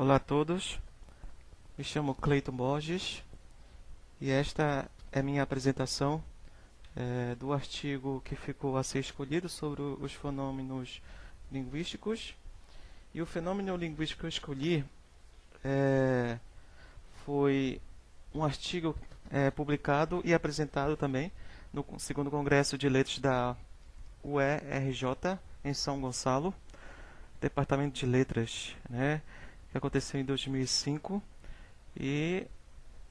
Olá a todos, me chamo Cleiton Borges e esta é minha apresentação do artigo que ficou a ser escolhido sobre os fenômenos linguísticos. E o fenômeno linguístico que eu escolhi foi um artigo publicado e apresentado também no segundo Congresso de Letras da UERJ em São Gonçalo, Departamento de Letras, né, que aconteceu em 2005. E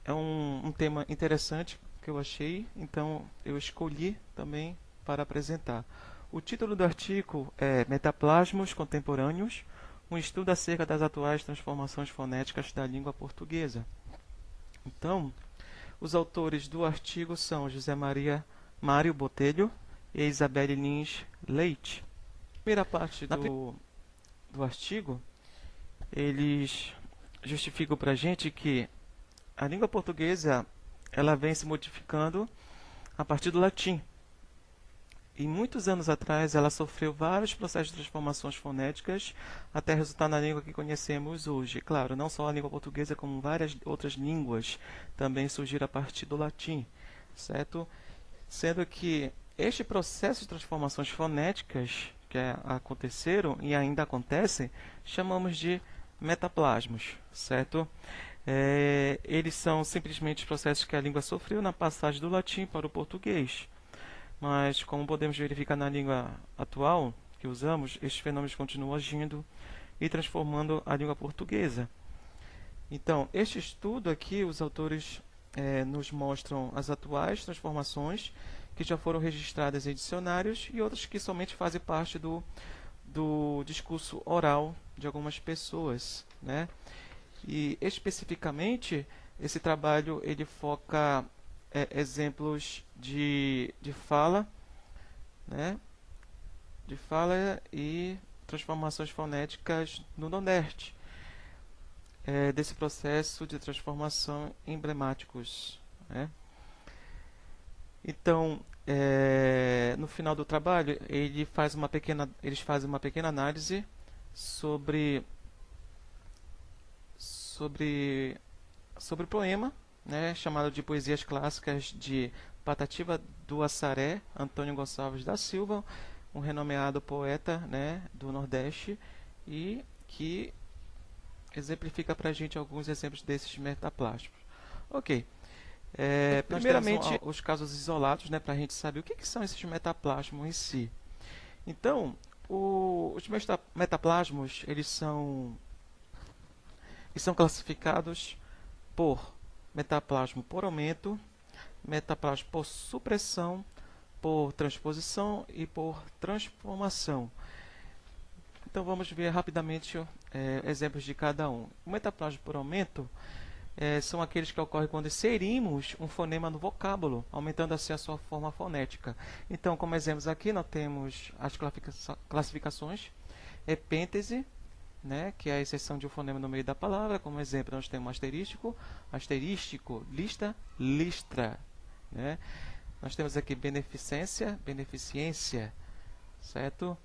é um tema interessante que eu achei, então eu escolhi também para apresentar. O título do artigo é Metaplasmos Contemporâneos, um estudo acerca das atuais transformações fonéticas da língua portuguesa. Então, os autores do artigo são José Mário Botelho e Isabelle Lins Leite. Na primeira parte do artigo, eles justificam para a gente que a língua portuguesa ela vem se modificando a partir do latim. E muitos anos atrás ela sofreu vários processos de transformações fonéticas até resultar na língua que conhecemos hoje. Claro, não só a língua portuguesa, como várias outras línguas também surgiram a partir do latim, certo? Sendo que este processo de transformações fonéticas que aconteceram e ainda acontecem, chamamos de metaplasmos, certo? Eles são simplesmente processos que a língua sofreu na passagem do latim para o português. Mas, como podemos verificar na língua atual que usamos, estes fenômenos continuam agindo e transformando a língua portuguesa. Então, este estudo aqui, os autores nos mostram as atuais transformações que já foram registradas em dicionários e outras que somente fazem parte do discurso oral de algumas pessoas, né? E especificamente esse trabalho ele foca exemplos de fala, né? De fala e transformações fonéticas no Nordeste, desse processo de transformação emblemáticos, né? Então, no final do trabalho, eles fazem uma pequena análise sobre o poema, né, chamado de Poesias Clássicas de Patativa do Assaré, Antônio Gonçalves da Silva, um renomeado poeta, né, do Nordeste, e que exemplifica para a gente alguns exemplos desses metaplasmos. Ok. Primeiramente, os casos isolados, né, para a gente saber o que são esses metaplasmos em si. Então, os metaplasmos eles são classificados por metaplasmo por aumento, metaplasmo por supressão, por transposição e por transformação. Então vamos ver rapidamente exemplos de cada um. O metaplasmo por aumento são aqueles que ocorrem quando inserimos um fonema no vocábulo, aumentando assim a sua forma fonética. Então, como exemplos aqui, nós temos as classificações, epêntese, né, que é a inserção de um fonema no meio da palavra. Como exemplo, nós temos asterístico, asterístico, lista, listra, né? Nós temos aqui beneficência, beneficiência, certo?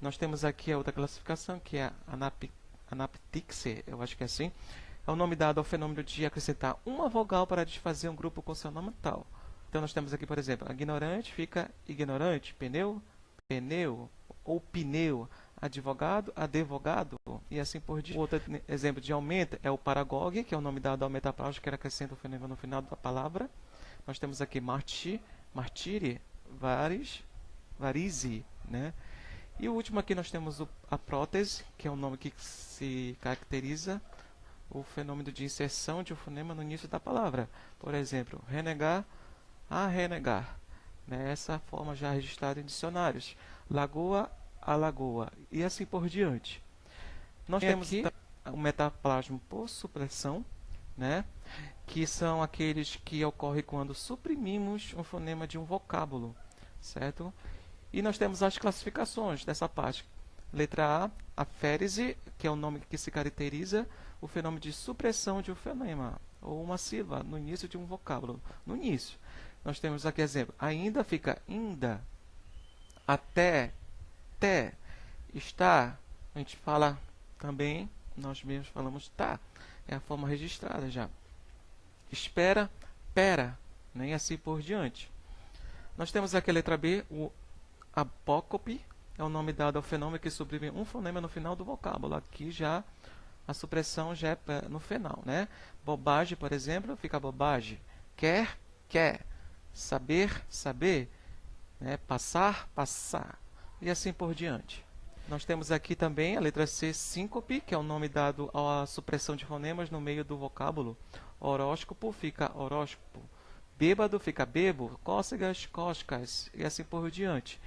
Nós temos aqui a outra classificação, que é a anaptixia, eu acho que é assim. É o nome dado ao fenômeno de acrescentar uma vogal para desfazer um grupo consonantal. Então, nós temos aqui, por exemplo, ignorante fica ignorante, pneu, pneu, ou pneu, advogado, advogado, e assim por diante. Outro exemplo de aumento é o paragogue, que é o nome dado ao metaplasmo, que acrescenta o fenômeno no final da palavra. Nós temos aqui martire, varize, né? E o último aqui nós temos a prótese, que é o nome que se caracteriza o fenômeno de inserção de um fonema no início da palavra. Por exemplo, renegar, a renegar, né? Essa forma já registrada em dicionários. Lagoa, a lagoa, e assim por diante. Nós temos aqui o metaplasmo por supressão, né? Que são aqueles que ocorrem quando suprimimos um fonema de um vocábulo, certo? E nós temos as classificações dessa parte. Letra A, aférese, que é o nome que se caracteriza o fenômeno de supressão de um fonema ou uma sílaba no início de um vocábulo. No início. Nós temos aqui exemplo. Ainda fica inda, até, está. A gente fala também nós mesmos falamos tá. É a forma registrada já. Espera, pera, né? E assim por diante. Nós temos aqui a letra B, o apócope, é o nome dado ao fenômeno que suprime um fonema no final do vocábulo. Aqui já a supressão já é no final, né? Bobagem, por exemplo, fica bobagem. Quer, quer. Saber, saber. Né? Passar, passar. E assim por diante. Nós temos aqui também a letra C, síncope, que é o nome dado à supressão de fonemas no meio do vocábulo. Horóscopo fica horóscopo. Bêbado fica bebo. Cócegas, cócecas. E assim por diante.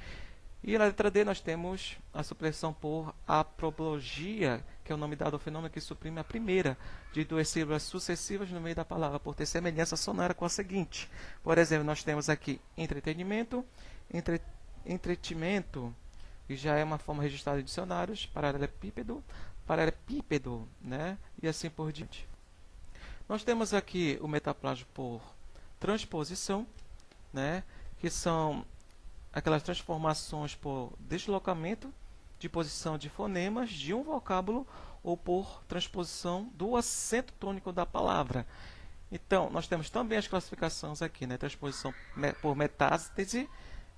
E na letra D nós temos a supressão por aprobologia, que é o nome dado ao fenômeno que suprime a primeira de duas sílabas sucessivas no meio da palavra, por ter semelhança sonora com a seguinte. Por exemplo, nós temos aqui entretenimento, entretimento, e já é uma forma registrada em dicionários, paralelepípedo, paralelepípedo, né? E assim por diante. Nós temos aqui o metaplágio por transposição, né? Que são aquelas transformações por deslocamento de posição de fonemas de um vocábulo ou por transposição do acento tônico da palavra. Então, nós temos também as classificações aqui, né? Transposição por metástase,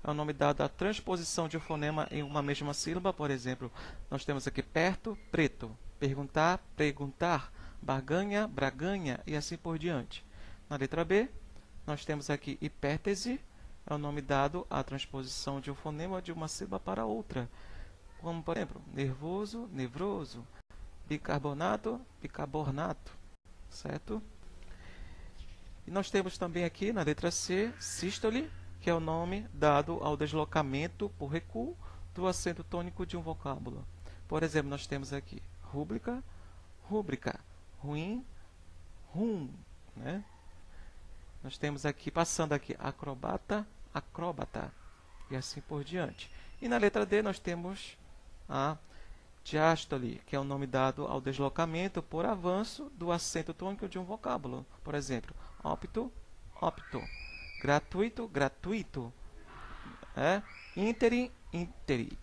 é o nome dado à transposição de um fonema em uma mesma sílaba. Por exemplo, nós temos aqui perto, preto, perguntar, perguntar, barganha, braganha e assim por diante. Na letra B, nós temos aqui hipértese, é o nome dado à transposição de um fonema de uma sílaba para outra. Como, por exemplo, nervoso, nevroso, bicarbonato, bicarbonato, certo? E nós temos também aqui na letra C, sístole, que é o nome dado ao deslocamento por recuo do acento tônico de um vocábulo. Por exemplo, nós temos aqui rúbrica, rúbrica, ruim, rum, né? Nós temos aqui, passando aqui, acrobata, acróbata, e assim por diante. E na letra D nós temos a diástole, que é o nome dado ao deslocamento por avanço do acento tônico de um vocábulo. Por exemplo, ópito, ópto, gratuito, gratuito, interi, interi,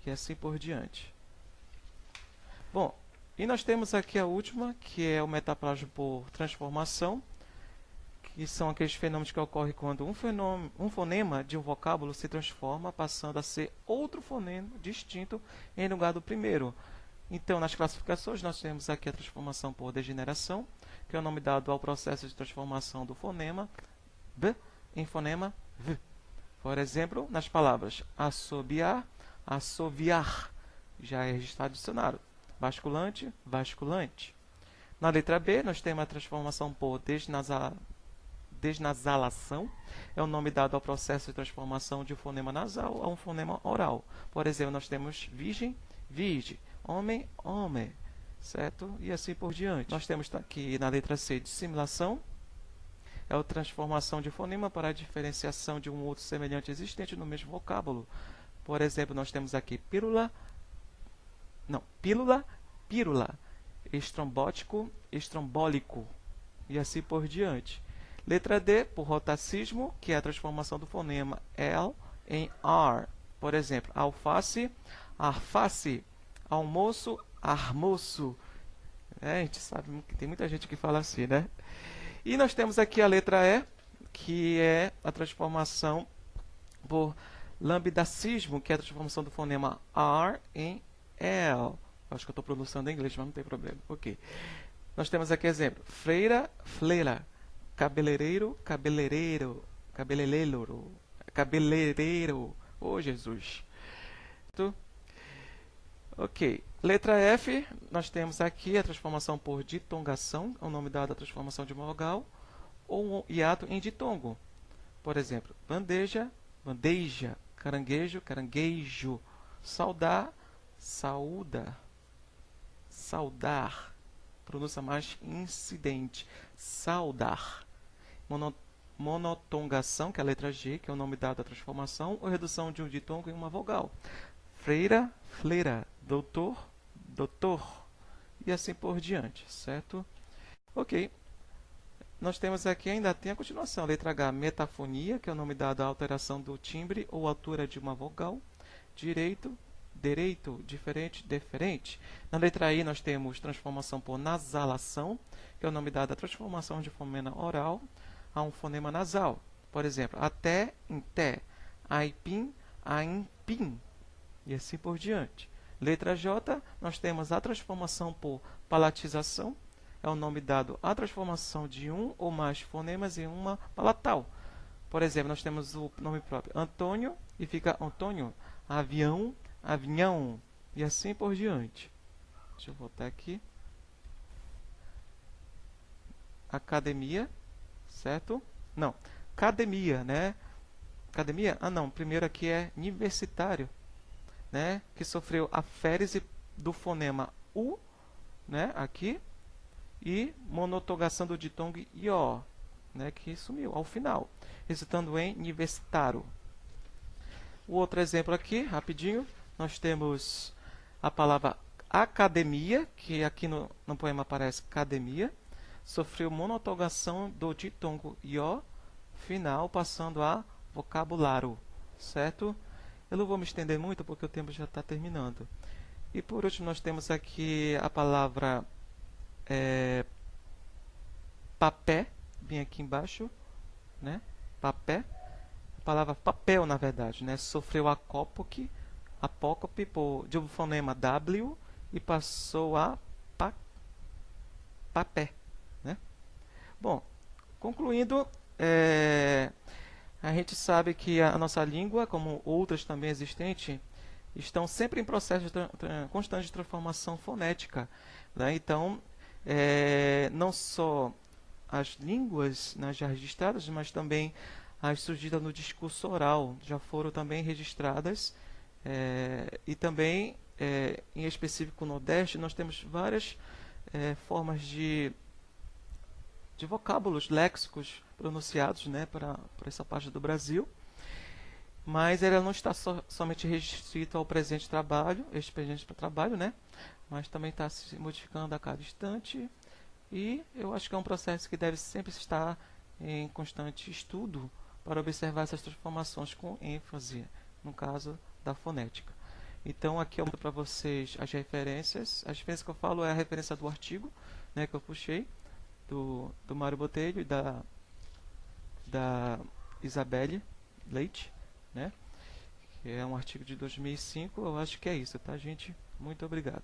e assim por diante. Bom, e nós temos aqui a última, que é o metaplágio por transformação, que são aqueles fenômenos que ocorrem quando um fonema de um vocábulo se transforma, passando a ser outro fonema distinto em lugar do primeiro. Então, nas classificações, nós temos aqui a transformação por degeneração, que é o nome dado ao processo de transformação do fonema B em fonema V. Por exemplo, nas palavras assobiar, assoviar, já é registrado dicionário. Basculante, basculante. Na letra B, nós temos a transformação por desnasalação, é o nome dado ao processo de transformação de um fonema nasal a um fonema oral. Por exemplo, nós temos virgem, virgem, homem, homem, certo? E assim por diante. Nós temos aqui na letra C, dissimilação, é a transformação de fonema para a diferenciação de um outro semelhante existente no mesmo vocábulo. Por exemplo, nós temos aqui pílula, pírula, estrombótico, estrombólico, e assim por diante. Letra D, por rotacismo, que é a transformação do fonema L em R. Por exemplo, alface, arface, almoço, armoço. A gente sabe que tem muita gente que fala assim, né? E nós temos aqui a letra E, que é a transformação por lambidacismo, que é a transformação do fonema R em L. Acho que eu estou pronunciando em inglês, mas não tem problema. Ok. Nós temos aqui exemplo. Freira, fleira. Cabeleireiro, cabeleireiro, cabeleireiro, cabeleireiro. Oh, Jesus. Ok. Letra F, nós temos aqui a transformação por ditongação, é o nome dado à transformação de uma vogal, ou um hiato em ditongo. Por exemplo, bandeja, bandeja, caranguejo, caranguejo, saudar, saúda, saudar. Pronúncia mais incidente, saudar. Monotongação, que é a letra G, que é o nome dado à transformação, ou redução de um ditongo em uma vogal. Freira, fleira, doutor, doutor, e assim por diante, certo? Ok. Nós temos aqui, ainda tem a continuação, letra H, metafonia, que é o nome dado à alteração do timbre ou altura de uma vogal. Direito, direito, diferente, deferente. Na letra I nós temos transformação por nasalação, que é o nome dado à transformação de fonema oral a um fonema nasal. Por exemplo, até, em té, aipim, aimpim, e assim por diante. Letra J, nós temos a transformação por palatização, é o nome dado à transformação de um ou mais fonemas em uma palatal. Por exemplo, nós temos o nome próprio Antônio e fica Antônio, avião, avinhão, e assim por diante. Deixa eu voltar aqui. Academia, certo? Não, academia, né? Academia? Ah, não, primeiro aqui é universitário, né? Que sofreu a férese do fonema U, né? Aqui, e monotogação do ditongo IO, né? Que sumiu ao final, resultando em universitário. O outro exemplo aqui, rapidinho, nós temos a palavra academia, que aqui no poema aparece academia, sofreu monotogação do ditongo IO final, passando a vocabulário, certo? Eu não vou me estender muito porque o tempo já está terminando. E por último nós temos aqui a palavra papé, bem aqui embaixo, né? Papé, a palavra papel na verdade, né? Sofreu apócope de um fonema W e passou a papé, né? Bom, concluindo, a gente sabe que a nossa língua, como outras também existentes, estão sempre em processo de constante de transformação fonética, né? Então, não só as línguas, né, já registradas, mas também as surgidas no discurso oral já foram também registradas. E também, em específico no Nordeste, nós temos várias formas de vocábulos léxicos pronunciados, né, para essa parte do Brasil, mas ela não está somente restrito ao presente trabalho, este presente para trabalho, né, mas também está se modificando a cada instante, e eu acho que é um processo que deve sempre estar em constante estudo para observar essas transformações com ênfase, no caso da fonética. Então aqui eu mostro para vocês as referências. A referência que eu falo é a referência do artigo, né, que eu puxei, do Mário Botelho e da Isabelle Leite, né? Que é um artigo de 2005. Eu acho que é isso, tá, gente? Muito obrigado.